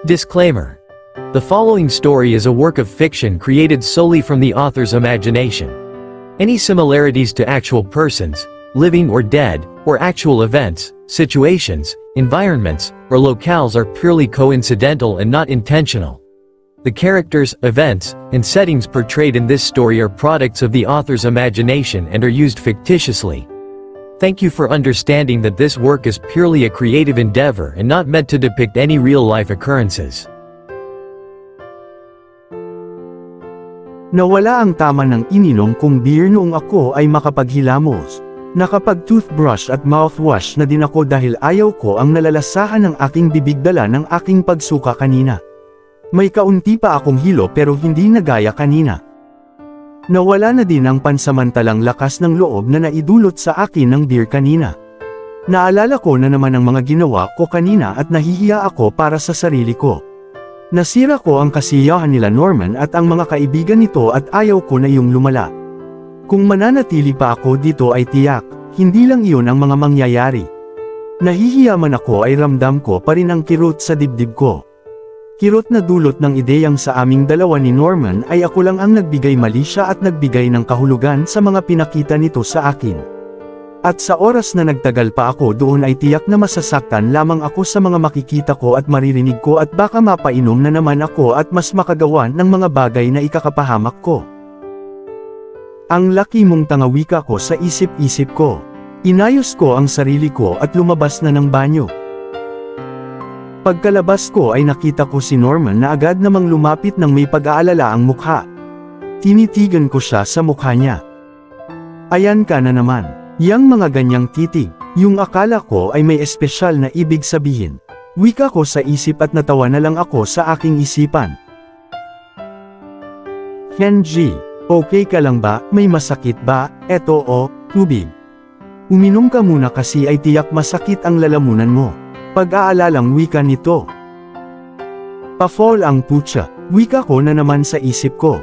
Disclaimer. The following story is a work of fiction created solely from the author's imagination. Any similarities to actual persons, living or dead, or actual events, situations, environments, or locales are purely coincidental and not intentional. The characters, events, and settings portrayed in this story are products of the author's imagination and are used fictitiously. Thank you for understanding that this work is purely a creative endeavor and not meant to depict any real-life occurrences. Nawala ang tama ng ininom kong beer noong ako ay makapaghilamos. Nakapag-toothbrush at mouthwash na din ako dahil ayaw ko ang nalalasahan ng aking bibig dala ng aking pagsuka kanina. May kaunti pa akong hilo pero hindi na gaya kanina. Nawala na din ang pansamantalang lakas ng loob na naidulot sa akin ng beer kanina. Naalala ko na naman ang mga ginawa ko kanina at nahihiya ako para sa sarili ko. Nasira ko ang kasiyahan nila Norman at ang mga kaibigan nito at ayaw ko na iyong lumala. Kung mananatili pa ako dito ay tiyak, hindi lang iyon ang mga mangyayari. Nahihiya man ako ay ramdam ko pa rin ang kirot sa dibdib ko. Kirot na dulot ng ideyang sa aming dalawa ni Norman ay ako lang ang nagbigay mali siya at nagbigay ng kahulugan sa mga pinakita nito sa akin. At sa oras na nagtagal pa ako doon ay tiyak na masasaktan lamang ako sa mga makikita ko at maririnig ko at baka mapainom na naman ako at mas makagawa ng mga bagay na ikakapahamak ko. Ang laki mong tangawika ko sa isip-isip ko. Inayos ko ang sarili ko at lumabas na ng banyo. Pagkalabas ko ay nakita ko si Norman na agad namang lumapit ng may pag-aalala ang mukha. Tinitigan ko siya sa mukha niya. Ayan ka na naman. Yang mga ganyang titig, yung akala ko ay may espesyal na ibig sabihin. Wika ko sa isip at natawa na lang ako sa aking isipan. Kenji, okay ka lang ba? May masakit ba? Eto o, tubig. Uminom ka muna kasi ay tiyak masakit ang lalamunan mo. Pag-aalalang wika nito. Pa-fall ang putya, wika ko na naman sa isip ko.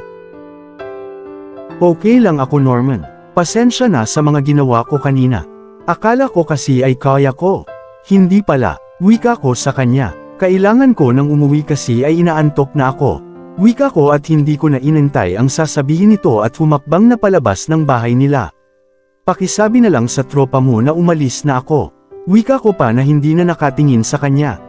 Okay lang ako Norman, pasensya na sa mga ginawa ko kanina. Akala ko kasi ay kaya ko. Hindi pala, wika ko sa kanya. Kailangan ko nang umuwi kasi ay inaantok na ako. Wika ko at hindi ko na inintay ang sasabihin nito at humakbang na palabas ng bahay nila. Pakisabi na lang sa tropa mo na umalis na ako. Wika ko pa na hindi na nakatingin sa kanya.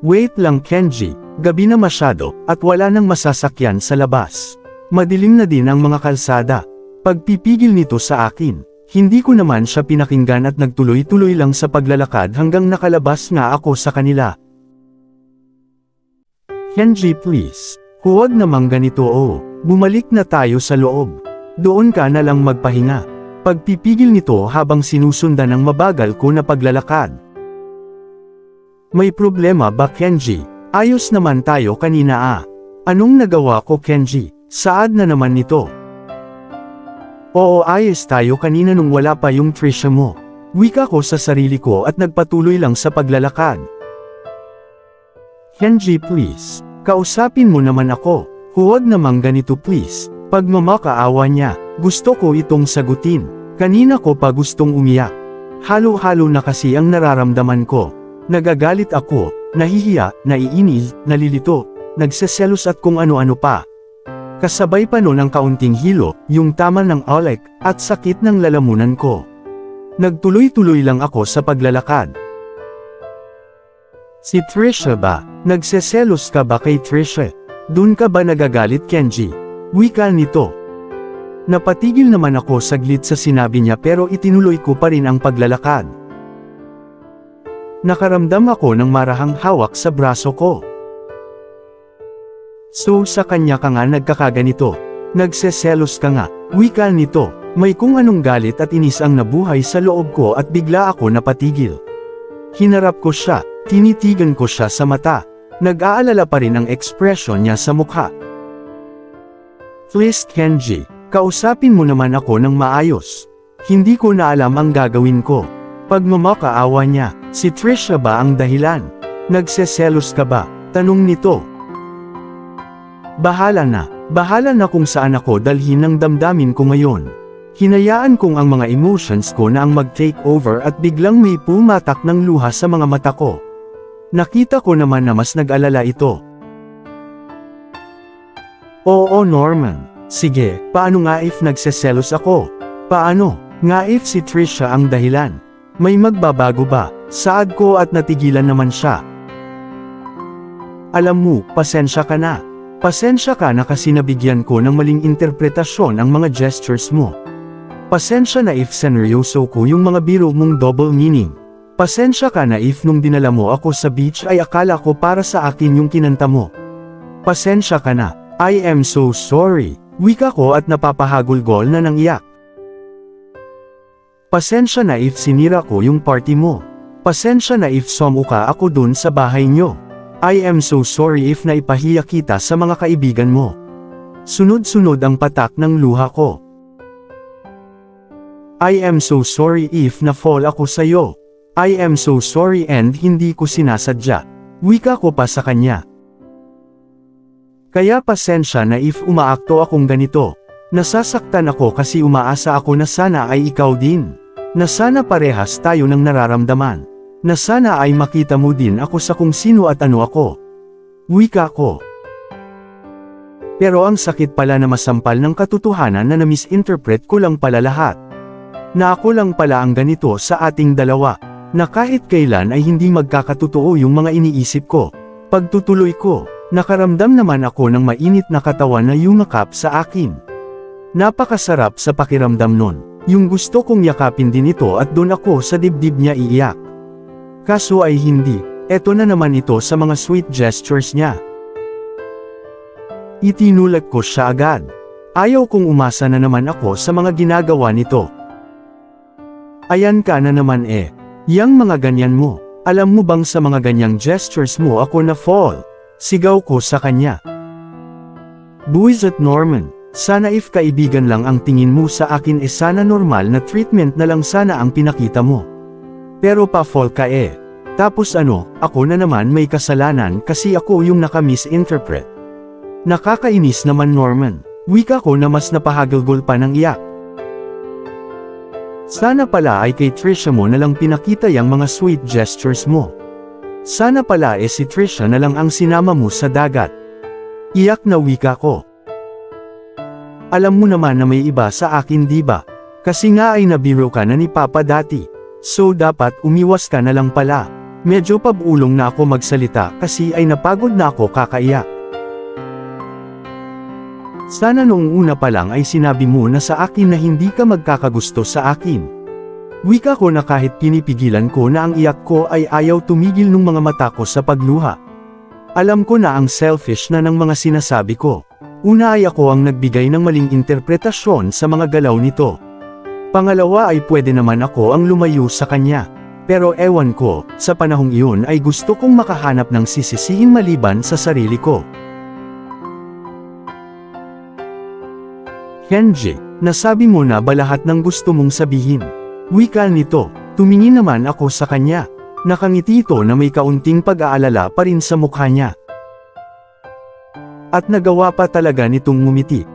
Wait lang Kenji, gabi na masyado, at wala nang masasakyan sa labas. Madilim na din ang mga kalsada. Pagpipigil nito sa akin, hindi ko naman siya pinakinggan at nagtuloy-tuloy lang sa paglalakad hanggang nakalabas nga ako sa kanila. Kenji please, huwag namang ganito bumalik na tayo sa loob. Doon ka na lang magpahinga. Pagpipigil nito habang sinusundan ng mabagal ko na paglalakad. May problema ba Kenji? Ayos naman tayo kanina Anong nagawa ko Kenji? Saad na naman nito. Oo ayos tayo kanina nung wala pa yung Trisha mo. Wika ko sa sarili ko at nagpatuloy lang sa paglalakad. Kenji please, kausapin mo naman ako. Huwag namang ganito please. Pagmamakaawa niya, gusto ko itong sagutin. Kanina ko pa gustong umiyak. Halo-halo na kasi ang nararamdaman ko. Nagagalit ako, nahihiya, naiinis, nalilito, nagseselos at kung ano-ano pa. Kasabay pa nun ang kaunting hilo, yung tama ng alek, at sakit ng lalamunan ko. Nagtuloy-tuloy lang ako sa paglalakad. Si Trisha ba? Nagseselos ka ba kay Trisha? Dun ka ba nagagalit Kenji? Wika nito. Napatigil naman ako saglit sa sinabi niya pero itinuloy ko pa rin ang paglalakad. Nakaramdam ako ng marahang hawak sa braso ko. So sa kanya ka nga nagkakaganito. Nagseselos ka nga, wika nito. May kung anong galit at inis ang nabuhay sa loob ko at bigla ako napatigil. Hinarap ko siya, tinitigan ko siya sa mata. Nag-aalala pa rin ang ekspresyon niya sa mukha. Please Kenji, kausapin mo naman ako ng maayos. Hindi ko na alam ang gagawin ko. Pagmamakaawa niya, si Trisha ba ang dahilan? Nagseselos ka ba? Tanong nito. Bahala na kung saan ako dalhin ng damdamin ko ngayon. Hinayaan kong ang mga emotions ko na ang mag-take over at biglang may pumatak ng luha sa mga mata ko. Nakita ko naman na mas nag-alala ito. Oo Norman, sige, paano nga if nagseselos ako? Paano, nga if si Trisha ang dahilan? May magbabago ba? Saad ko at natigilan naman siya. Alam mo, pasensya ka na. Pasensya ka na kasi nabigyan ko ng maling interpretasyon ang mga gestures mo. Pasensya na if seneryoso ko yung mga biro mong double meaning. Pasensya ka na if nung dinala mo ako sa beach ay akala ko para sa akin yung kinanta mo. Pasensya ka na. I am so sorry. Wika ko at napapahagulgol na ng iyak. Pasensya na if sinira ko yung party mo. Pasensya na if sumuka ako dun sa bahay nyo. I am so sorry if naipahiya kita sa mga kaibigan mo. Sunod-sunod ang patak ng luha ko. I am so sorry if na-fall ako sa'yo. I am so sorry and hindi ko sinasadya. Wika ko pa sa kanya. Kaya pasensya na if umaakto akong ganito. Nasasaktan ako kasi umaasa ako na sana ay ikaw din. Na sana parehas tayo ng nararamdaman. Na sana ay makita mo din ako sa kung sino at ano ako. Wika ko. Pero ang sakit pala na masampal ng katotohanan na na-misinterpret ko lang pala lahat. Na ako lang pala ang ganito sa ating dalawa. Na kahit kailan ay hindi magkakatotoo yung mga iniisip ko. Pagtutuloy ko, nakaramdam naman ako ng mainit na katawan na yumakap sa akin. Napakasarap sa pakiramdam nun. Yung gusto kong yakapin din ito at doon ako sa dibdib niya iiyak. Kaso ay hindi, eto na naman ito sa mga sweet gestures niya. Itinulat ko siya agad. Ayaw kong umasa na naman ako sa mga ginagawa nito. Ayan ka na naman eh. Yang mga ganyan mo. Alam mo bang sa mga ganyang gestures mo ako na fall? Sigaw ko sa kanya. Buwisit Norman, sana if kaibigan lang ang tingin mo sa akin sana normal na treatment na lang sana ang pinakita mo. Pero pa-fall ka eh. Tapos ano, ako na naman may kasalanan kasi ako yung naka-misinterpret. Nakakainis naman Norman. Wika ko na mas napahagalgol pa ng iyak. Sana pala ay kay Trisha mo na lang pinakita yang mga sweet gestures mo. Sana pala si Trisha na lang ang sinama mo sa dagat. Iyak na wika ko. Alam mo naman na may iba sa akin diba? Kasi nga ay nabiro ka na ni Papa dati. So dapat umiwas ka na lang pala. Medyo pabulong na ako magsalita kasi ay napagod na ako kakaiyak. Sana noong una pa lang ay sinabi mo na sa akin na hindi ka magkakagusto sa akin. Wika ko na kahit pinipigilan ko na ang iyak ko ay ayaw tumigil ng mga mata ko sa pagluha. Alam ko na ang selfish na ng mga sinasabi ko. Una ay ako ang nagbigay ng maling interpretasyon sa mga galaw nito. Pangalawa ay pwede naman ako ang lumayo sa kanya. Pero ewan ko, sa panahong iyon ay gusto kong makahanap ng sisisihin maliban sa sarili ko. Kenji, nasabi mo na ba lahat ng gusto mong sabihin? Wika nito, tumingin naman ako sa kanya. Nakangiti ito na may kaunting pag-aalala pa rin sa mukha niya. At nagawa pa talaga nitong ngumiti.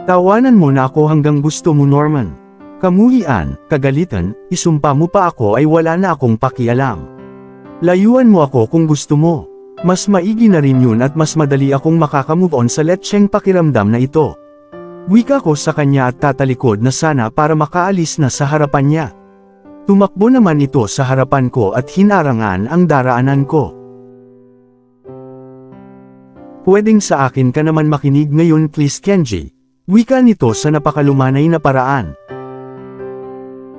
Tawanan mo na ako hanggang gusto mo Norman. Kamuhian, kagalitan, isumpa mo pa ako ay wala na akong pakialam. Layuan mo ako kung gusto mo. Mas maigi na rin yun at mas madali akong makakamove on sa letsyeng pakiramdam na ito. Wika ko sa kanya at tatalikod na sana para makaalis na sa harapan niya. Tumakbo naman ito sa harapan ko at hinarangan ang daraanan ko. Pwedeng sa akin ka naman makinig ngayon please Kenji. Wika nito sa napakalumanay na paraan.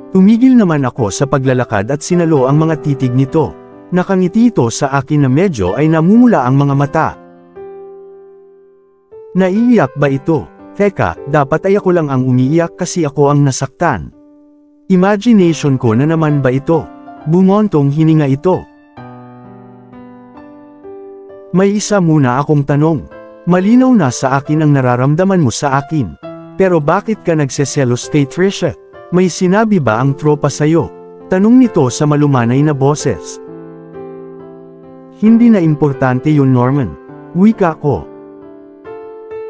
Tumigil naman ako sa paglalakad at sinalo ang mga titig nito. Nakangiti ito sa akin na medyo ay namumula ang mga mata. Naiiyak ba ito? Teka, dapat ay ako lang ang umiiyak kasi ako ang nasaktan. Imagination ko na naman ba ito? Bumontong hininga ito. May isa muna akong tanong. Malinaw na sa akin ang nararamdaman mo sa akin. Pero bakit ka nagseselos kay Trisha? May sinabi ba ang tropa sa'yo? Tanong nito sa malumanay na boses. Hindi na importante yun Norman. Wika ko.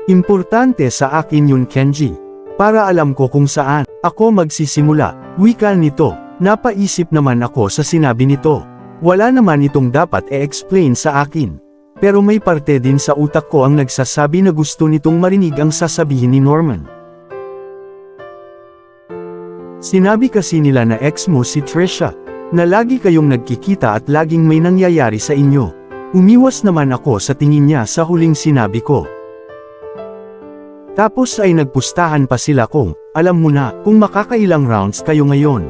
Importante sa akin yun Kenji. Para alam ko kung saan. Ako magsisimula, wika nito, napaisip naman ako sa sinabi nito. Wala naman itong dapat e-explain sa akin. Pero may parte din sa utak ko ang nagsasabi na gusto nitong marinig ang sasabihin ni Norman. Sinabi kasi nila na ex mo si Trisha, na lagi kayong nagkikita at laging may nangyayari sa inyo. Umiwas naman ako sa tingin niya sa huling sinabi ko. Tapos ay nagpustahan pa sila kung, alam mo na, kung makakailang rounds kayo ngayon.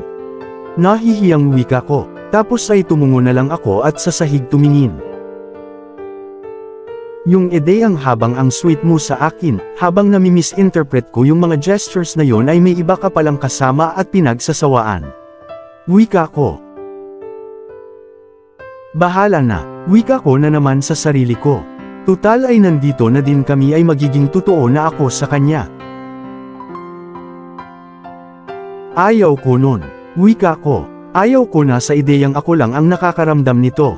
Nahihiyang wika ko, tapos ay tumungo na lang ako at sa sahig tumingin. Yung ideyang habang ang sweet mo sa akin, habang nami-misinterpret ko yung mga gestures na yon ay may iba ka palang kasama at pinagsasawaan. Wika ko. Bahala na, wika ko na naman sa sarili ko. Tutal ay nandito na din kami ay magiging totoo na ako sa kanya. Ayaw ko nun, wika ko. Ayaw ko na sa ideyang ako lang ang nakakaramdam nito.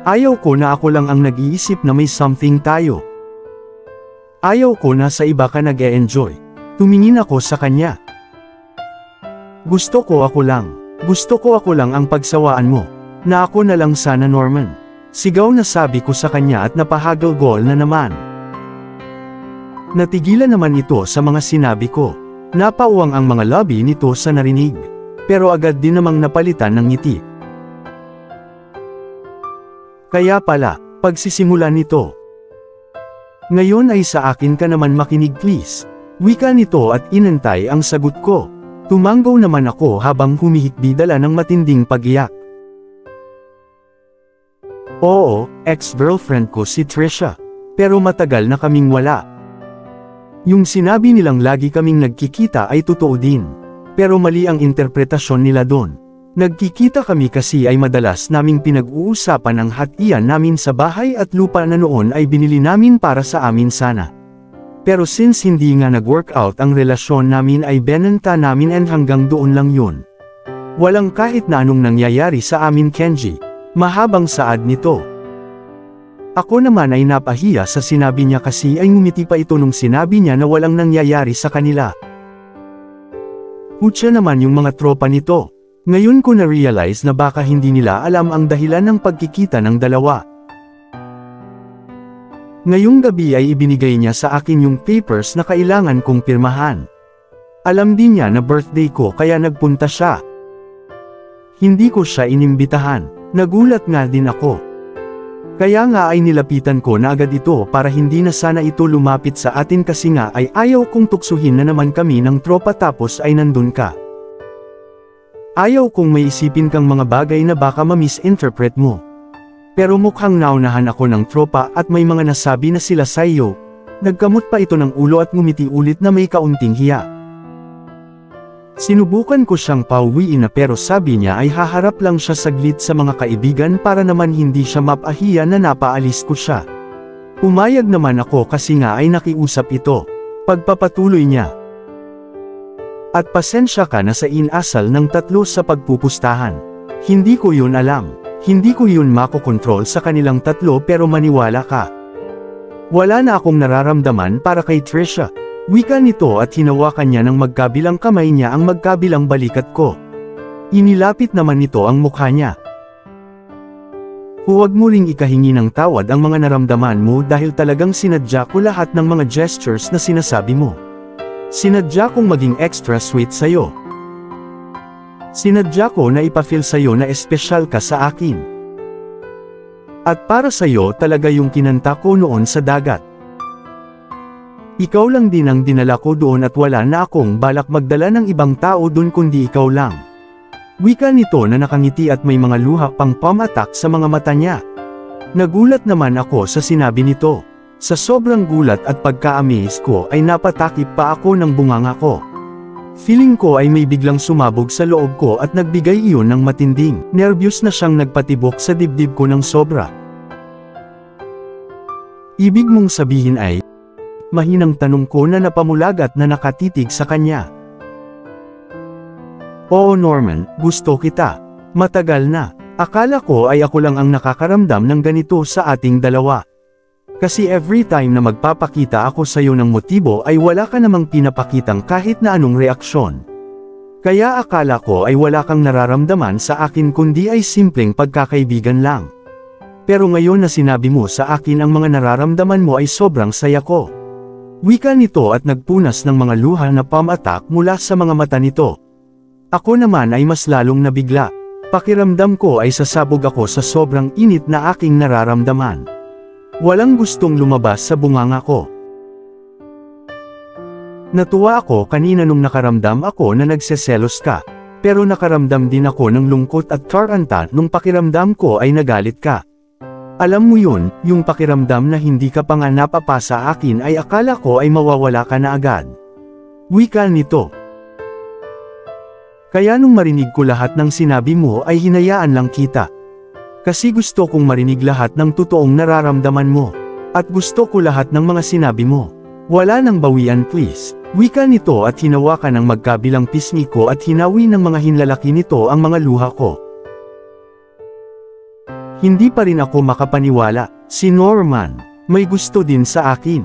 Ayaw ko na ako lang ang nag-iisip na may something tayo. Ayaw ko na sa iba ka nag-e-enjoy. Tumingin ako sa kanya. Gusto ko ako lang ang pagsawaan mo. Na ako na lang sana Norman. Sigaw na sabi ko sa kanya at napahagol-gol na naman. Natigilan naman ito sa mga sinabi ko. Napauwang ang mga labi nito sa narinig. Pero agad din namang napalitan ng ngiti. Kaya pala, pagsisimula nito. Ngayon ay sa akin ka naman makinig please. Wika nito at inantay ang sagot ko. Tumanggaw naman ako habang humihikbi dala ng matinding pag-iyak. Oo, ex-girlfriend ko si Trisha. Pero matagal na kaming wala. Yung sinabi nilang lagi kaming nagkikita ay totoo din. Pero mali ang interpretasyon nila doon. Nagkikita kami kasi ay madalas naming pinag-uusapan ang hatian namin sa bahay at lupa na noon ay binili namin para sa amin sana. Pero since hindi nga nag-workout ang relasyon namin ay benenta namin and hanggang doon lang yun. Walang kahit na anong nangyayari sa amin Kenji. Mahabang saad nito. Ako naman ay napahiya sa sinabi niya kasi ay ngumiti pa ito nung sinabi niya na walang nangyayari sa kanila. Putya naman yung mga tropa nito. Ngayon ko na-realize na baka hindi nila alam ang dahilan ng pagkikita ng dalawa. Ngayong gabi ay ibinigay niya sa akin yung papers na kailangan kong pirmahan. Alam din niya na birthday ko kaya nagpunta siya. Hindi ko siya inimbitahan, nagulat nga din ako. Kaya nga ay nilapitan ko na agad ito para hindi na sana ito lumapit sa atin kasi nga ay ayaw kong tuksuhin na naman kami ng tropa tapos ay nandun ka. Ayaw kong may isipin kang mga bagay na baka ma-misinterpret mo. Pero mukhang naunahan ako ng tropa at may mga nasabi na sila sa iyo. Nagkamot pa ito ng ulo at ngumiti ulit na may kaunting hiya. Sinubukan ko siyang pauwiin na pero sabi niya ay haharap lang siya saglit sa mga kaibigan para naman hindi siya mapahiya na napaalis ko siya. Pumayag naman ako kasi nga ay nakiusap ito. Pagpapatuloy niya. At pasensya ka na sa inasal ng tatlo sa pagpupustahan. Hindi ko yun alam. Hindi ko yun makokontrol sa kanilang tatlo pero maniwala ka. Wala na akong nararamdaman para kay Trisha. Wika nito at hinawakan niya ng magkabilang kamay niya ang magkabilang balikat ko. Inilapit naman nito ang mukha niya. Huwag mo ring ikahingi ng tawad ang mga naramdaman mo dahil talagang sinadya ko lahat ng mga gestures na sinasabi mo. Sinadya kong maging extra sweet sa'yo. Sinadya ko na ipafeel sa'yo na espesyal ka sa akin. At para sa'yo talaga yung kinanta ko noon sa dagat. Ikaw lang din ang dinala ko doon at wala na akong balak magdala ng ibang tao doon kundi ikaw lang. Wika nito na nakangiti at may mga luha pang pamatak sa mga mata niya. Nagulat naman ako sa sinabi nito. Sa sobrang gulat at pagka-amaze ko ay napatakip pa ako ng bunganga ko. Feeling ko ay may biglang sumabog sa loob ko at nagbigay iyon ng matinding. Nervyos na siyang nagpatibok sa dibdib ko ng sobra. Ibig mong sabihin ay, mahinang tanong ko na napamulagat na nakatitig sa kanya. Oo Norman, gusto kita. Matagal na. Akala ko ay ako lang ang nakakaramdam ng ganito sa ating dalawa. Kasi every time na magpapakita ako sa iyo ng motibo ay wala ka namang pinapakitang kahit na anong reaksyon. Kaya akala ko ay wala kang nararamdaman sa akin kundi ay simpleng pagkakaibigan lang. Pero ngayon na sinabi mo sa akin ang mga nararamdaman mo ay sobrang saya ko. Wika nito at nagpunas ng mga luha na pamatak mula sa mga mata nito. Ako naman ay mas lalong nabigla. Pakiramdam ko ay sasabog ako sa sobrang init na aking nararamdaman. Walang gustong lumabas sa bunganga ko. Natuwa ako kanina nung nakaramdam ako na nagseselos ka, pero nakaramdam din ako ng lungkot at taranta nung pakiramdam ko ay nagalit ka. Alam mo yun, yung pakiramdam na hindi ka pa nga napapa sa akin ay akala ko ay mawawala ka na agad. Wika nito. Kaya nung marinig ko lahat ng sinabi mo ay hinayaan lang kita. Kasi gusto kong marinig lahat ng totoong nararamdaman mo. At gusto ko lahat ng mga sinabi mo. Wala nang bawian please. Wika nito at hinawakan ng magkabilang pisngi ko at hinawi ng mga hinlalaki nito ang mga luha ko. Hindi pa rin ako makapaniwala. Si Norman, may gusto din sa akin.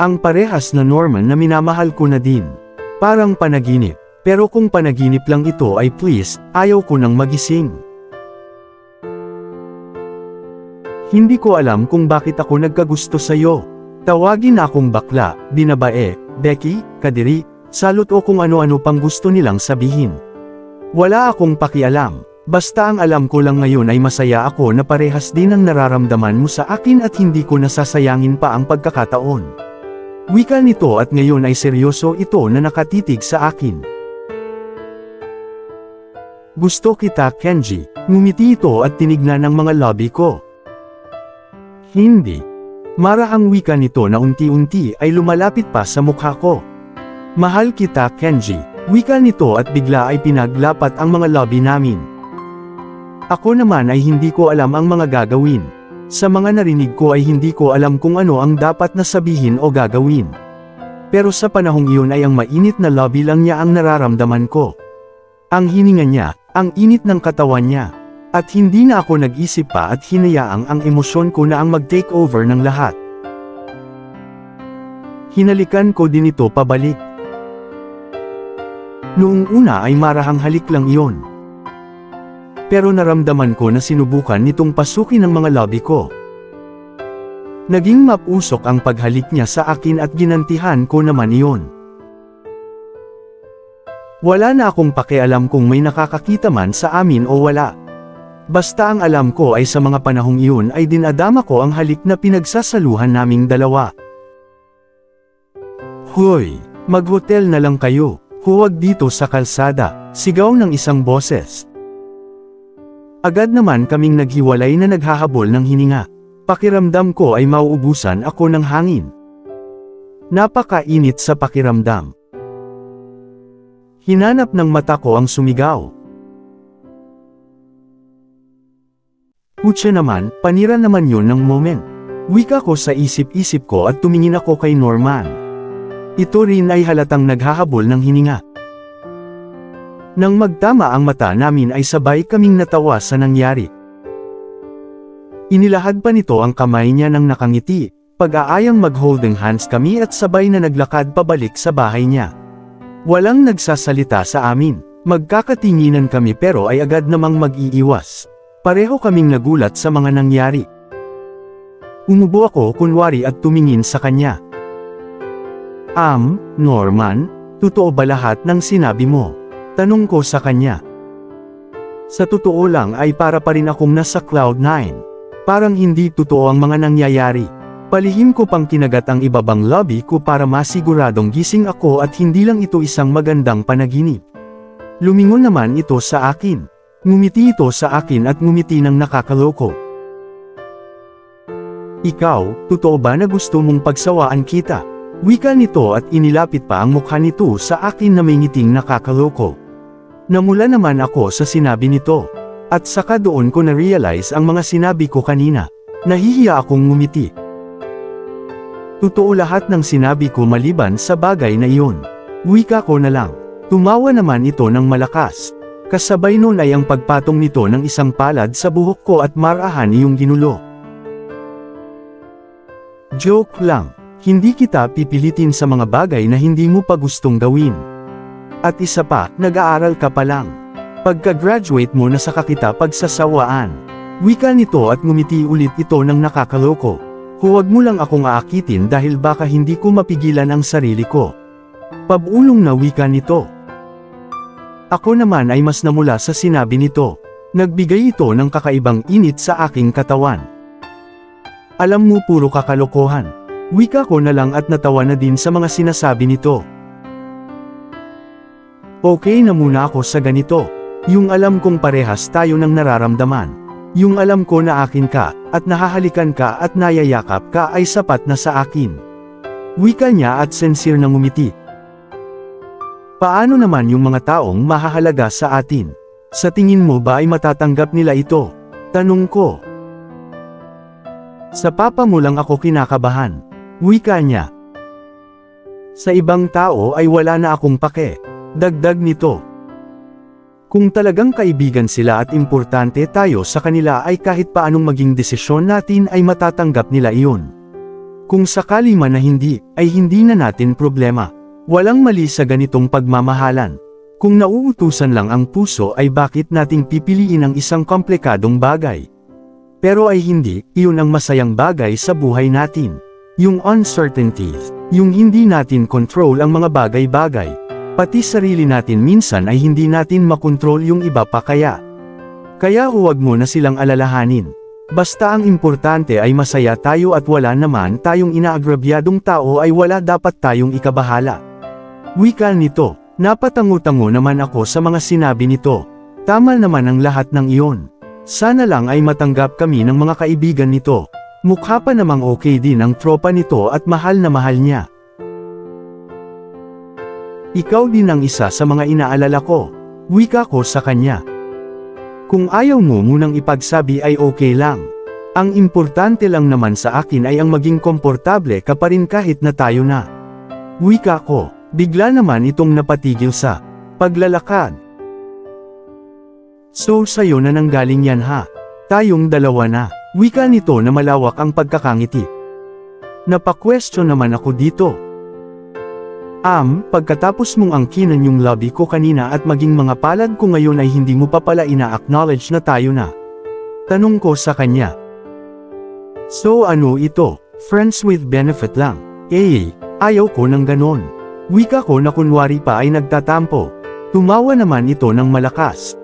Ang parehas na Norman na minamahal ko na din. Parang panaginip. Pero kung panaginip lang ito ay please, ayaw ko nang magising. Hindi ko alam kung bakit ako nagkagusto sa'yo. Tawagin akong bakla, binabae, Becky, kadiri, salot o kung ano-ano pang gusto nilang sabihin. Wala akong pakialam. Basta ang alam ko lang ngayon ay masaya ako na parehas din ang nararamdaman mo sa akin at hindi ko nasasayangin pa ang pagkakataon. Wika nito at ngayon ay seryoso ito na nakatitig sa akin. Gusto kita Kenji, ngumiti ito at tinignan ang mga labi ko. Hindi. Marahang wika nito na unti-unti ay lumalapit pa sa mukha ko. Mahal kita Kenji, wika nito at bigla ay pinaglapat ang mga labi namin. Ako naman ay hindi ko alam ang mga gagawin. Sa mga narinig ko ay hindi ko alam kung ano ang dapat na sabihin o gagawin. Pero sa panahong iyon ay ang mainit na labi lang niya ang nararamdaman ko. Ang hininga niya, ang init ng katawan niya. At hindi na ako nag-isip pa at hinayaang ang emosyon ko na ang mag-take over ng lahat. Hinalikan ko din ito pabalik. Noong una ay marahang halik lang iyon. Pero naramdaman ko na sinubukan nitong pasukin ang mga labi ko. Naging mapusok ang paghalik niya sa akin at ginantihan ko naman iyon. Wala na akong pakialam kung may nakakakita man sa amin o wala. Basta ang alam ko ay sa mga panahong iyon ay dinadama ko ang halik na pinagsasaluhan naming dalawa. Hoy, mag-hotel na lang kayo, huwag dito sa kalsada, sigaw ng isang boses. Agad naman kaming naghiwalay na naghahabol ng hininga. Pakiramdam ko ay mauubusan ako ng hangin. Napakainit sa pakiramdam. Hinanap ng mata ko ang sumigaw. Putya naman, panira naman yun ng moment. Wika ko sa isip-isip ko at tumingin ako kay Norman. Ito rin ay halatang naghahabol ng hininga. Nang magtama ang mata namin ay sabay kaming natawa sa nangyari. Inilahad pa nito ang kamay niya nang nakangiti, pag-aayang mag-holding hands kami at sabay na naglakad pabalik sa bahay niya. Walang nagsasalita sa amin, magkakatinginan kami pero ay agad namang mag-iiwas. Pareho kaming nagulat sa mga nangyari. Umubo ako kunwari at tumingin sa kanya. Norman, totoo ba lahat ng sinabi mo? Tanong ko sa kanya. Sa totoo lang ay para pa rin akong nasa Cloud 9. Parang hindi totoo ang mga nangyayari. Palihim ko pang kinagat ang ibabang lobby ko para masiguradong gising ako at hindi lang ito isang magandang panaginip. Lumingon naman ito sa akin. Ngumiti ito sa akin at ngumiti ng nakakaloko. Ikaw, totoo ba na gusto mong pagsawaan kita? Wika nito at inilapit pa ang mukha nito sa akin na may ngiting nakakaloko. Namula naman ako sa sinabi nito. At saka doon ko na-realize ang mga sinabi ko kanina. Nahihiya akong ngumiti. Totoo lahat ng sinabi ko maliban sa bagay na iyon. Wika ko na lang. Tumawa naman ito ng malakas. Kasabay nun ay ang pagpatong nito ng isang palad sa buhok ko at marahan iyong ginulo. Joke lang. Hindi kita pipilitin sa mga bagay na hindi mo pa gustong gawin. At isa pa, nag-aaral ka pa lang. Pagka-graduate mo na saka kita pagsasawaan. Wika nito at ngumiti ulit ito ng nakakaloko. Huwag mo lang akong aakitin dahil baka hindi ko mapigilan ang sarili ko. Pabulong na wika nito. Ako naman ay mas namula sa sinabi nito. Nagbigay ito ng kakaibang init sa aking katawan. Alam mo puro kakalokohan. Wika ko na lang at natawa na din sa mga sinasabi nito. Okay na muna ako sa ganito. Yung alam kong parehas tayo ng nararamdaman. Yung alam ko na akin ka, at nahahalikan ka at nayayakap ka ay sapat na sa akin. Wika niya at sincere na ngumiti. Paano naman yung mga taong mahahalaga sa atin? Sa tingin mo ba ay matatanggap nila ito? Tanong ko. Sa papa mo lang ako kinakabahan. Wika niya. Sa ibang tao ay wala na akong pake. Dagdag nito. Kung talagang kaibigan sila at importante tayo sa kanila ay kahit paanong maging desisyon natin ay matatanggap nila iyon. Kung sakali man na hindi, ay hindi na natin problema. Walang mali sa ganitong pagmamahalan. Kung nauutusan lang ang puso ay bakit nating pipiliin ang isang komplikadong bagay? Pero ay hindi, iyon ang masayang bagay sa buhay natin. Yung uncertainties, yung hindi natin control ang mga bagay-bagay. Pati sarili natin minsan ay hindi natin makontrol yung iba pa kaya. Kaya huwag mo na silang alalahanin. Basta ang importante ay masaya tayo at wala naman tayong inaagrabyadong tao ay wala dapat tayong ikabahala. Wika nito, napatango-tango naman ako sa mga sinabi nito. Tama naman ang lahat ng iyon. Sana lang ay matanggap kami ng mga kaibigan nito. Mukha pa namang okay din ang tropa nito at mahal na mahal niya. Ikaw din ang isa sa mga inaalala ko. Wika ko sa kanya. Kung ayaw mo munang ipagsabi ay okay lang. Ang importante lang naman sa akin ay ang maging komportable ka pa rin kahit na tayo na. Wika ko, bigla naman itong napatigil sa paglalakad. So sa'yo na nanggaling yan ha? Tayong dalawa na. Wika nito na malawak ang pagkakangiti. Napa-question naman ako dito. Pagkatapos mong angkinan yung lobby ko kanina at maging mga palad ko ngayon ay hindi mo pa pala ina-acknowledge na tayo na. Tanong ko sa kanya. So ano ito, friends with benefit lang? Ayaw ko ng ganon. Wika ko na kunwari pa ay nagtatampo. Tumawa naman ito ng malakas.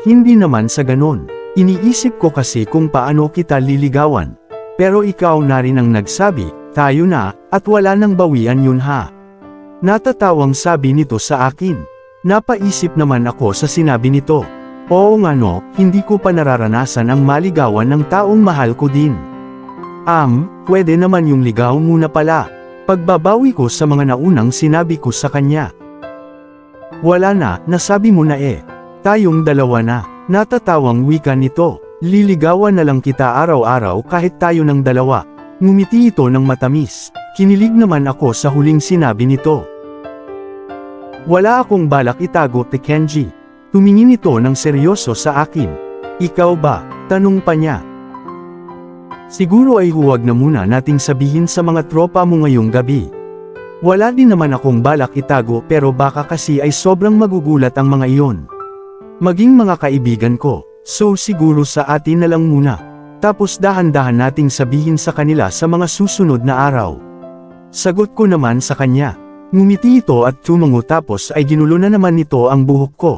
Hindi naman sa ganon. Iniisip ko kasi kung paano kita liligawan. Pero ikaw na rin ang nagsabi, tayo na, at wala nang bawian yun ha. Natatawang sabi nito sa akin. Napaisip naman ako sa sinabi nito. Oo nga no, hindi ko pa nararanasan ang maligawan ng taong mahal ko din. Pwede naman yung ligaw muna pala. Pagbabawi ko sa mga naunang sinabi ko sa kanya. Wala na, nasabi mo na eh. Tayong dalawa na. Natatawang wika nito. Liligawan na lang kita araw-araw kahit tayo ng dalawa. Ngumiti ito ng matamis. Kinilig naman ako sa huling sinabi nito. Wala akong balak itago kay Kenji. Tumingin ito ng seryoso sa akin. Ikaw ba? Tanong pa niya. Siguro ay huwag na muna nating sabihin sa mga tropa mo ngayong gabi. Wala din naman akong balak itago pero baka kasi ay sobrang magugulat ang mga iyon. Maging mga kaibigan ko, so siguro sa atin na lang muna. Tapos dahan-dahan nating sabihin sa kanila sa mga susunod na araw. Sagot ko naman sa kanya. Ngumiti ito at tumango tapos ay ginulo na naman nito ang buhok ko.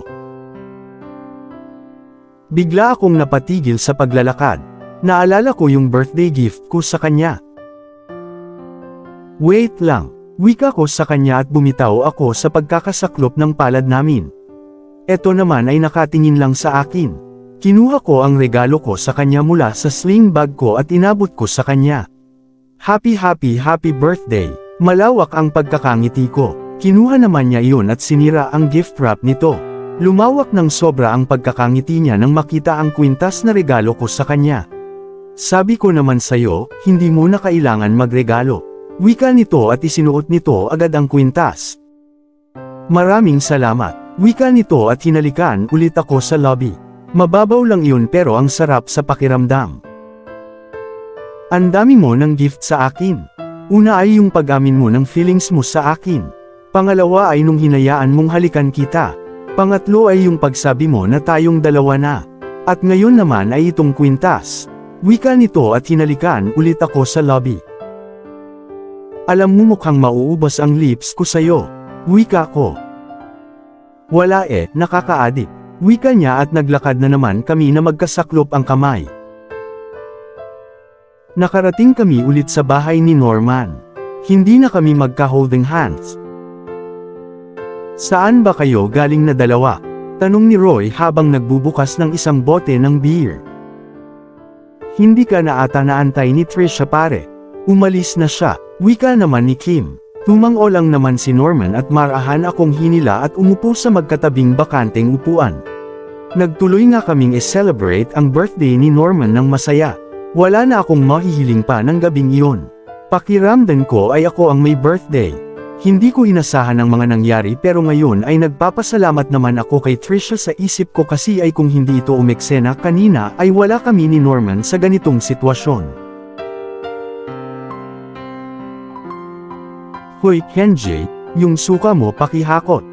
Bigla akong napatigil sa paglalakad. Naalala ko yung birthday gift ko sa kanya. Wait lang, wika ko sa kanya at bumitaw ako sa pagkakasaklop ng palad namin. Eto naman ay nakatingin lang sa akin. Kinuha ko ang regalo ko sa kanya mula sa sling bag ko at inabot ko sa kanya. Happy birthday! Malawak ang pagkakangiti ko. Kinuha naman niya iyon at sinira ang gift wrap nito. Lumawak ng sobra ang pagkakangiti niya nang makita ang kwintas na regalo ko sa kanya. Sabi ko naman sayo, hindi mo na kailangan magregalo. Wika nito at isinuot nito agad ang kwintas. Maraming salamat. Wika nito at hinalikan ulit ako sa lobby. Mababaw lang iyon pero ang sarap sa pakiramdam. Ang dami mo ng gift sa akin. Una ay yung pag-amin mo ng feelings mo sa akin. Pangalawa ay nung hinayaan mong halikan kita. Pangatlo ay yung pagsabi mo na tayong dalawa na. At ngayon naman ay itong kwintas. Wika nito at hinalikan ulit ako sa lobby. Alam mo mukhang mauubos ang lips ko sa'yo. Wika ko. Wala nakakaadik. Wika niya at naglakad na naman kami na magkasaklop ang kamay. Nakarating kami ulit sa bahay ni Norman. Hindi na kami magka-holding hands. Saan ba kayo galing na dalawa? Tanong ni Roy habang nagbubukas ng isang bote ng beer. Hindi ka na ata naantay ni Trisha pare. Umalis na siya. Wika naman ni Kim. Tumango lang naman si Norman at marahan akong hinila at umupo sa magkatabing bakanteng upuan. Nagtuloy nga kaming i-celebrate ang birthday ni Norman ng masaya. Wala na akong mahihiling pa ng gabing iyon. Pakiramdam ko ay ako ang may birthday. Hindi ko inasahan ang mga nangyari pero ngayon ay nagpapasalamat naman ako kay Trisha sa isip ko kasi ay kung hindi ito umeksena kanina ay wala kami ni Norman sa ganitong sitwasyon. Hoy Kenji, yung suka mo pakihakot.